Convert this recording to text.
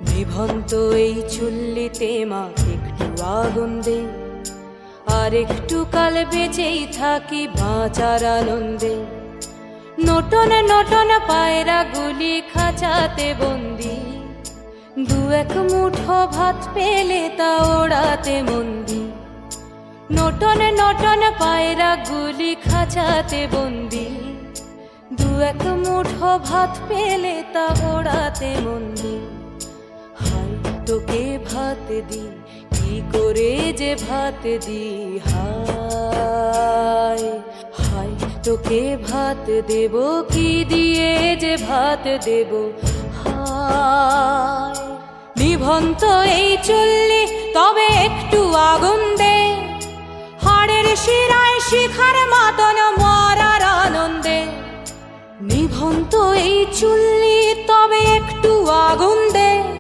নিভন্ত এই চুল্লিতে মা একটু আগুন দে, আর একটু কাল বেঁচেই থাকি বাঁচার আনন্দে। নটন নটন পায়রা গুলি খাঁচাতে বন্দি, দু এক মুঠো ভাত পেলে তা ওড়াতে মন্দি। নটন নটন পায়রা গুলি খাঁচাতে বন্দি, দু এক মুঠো ভাত পেলে তা ওড়াতে মন্দি। হাই তোকে ভাত দি, কি করে যে ভাত দি, হায় হায় তোকে ভাত দেব, কি দিয়ে যে ভাত দেব, হায়। নিভন্ত এই চুল্লি তবে একটু আগুন দে, হাড়ের শিরায় শিখার মতন মরার আনন্দে। নিভন্ত এই চুল্লি তবে একটু আগুন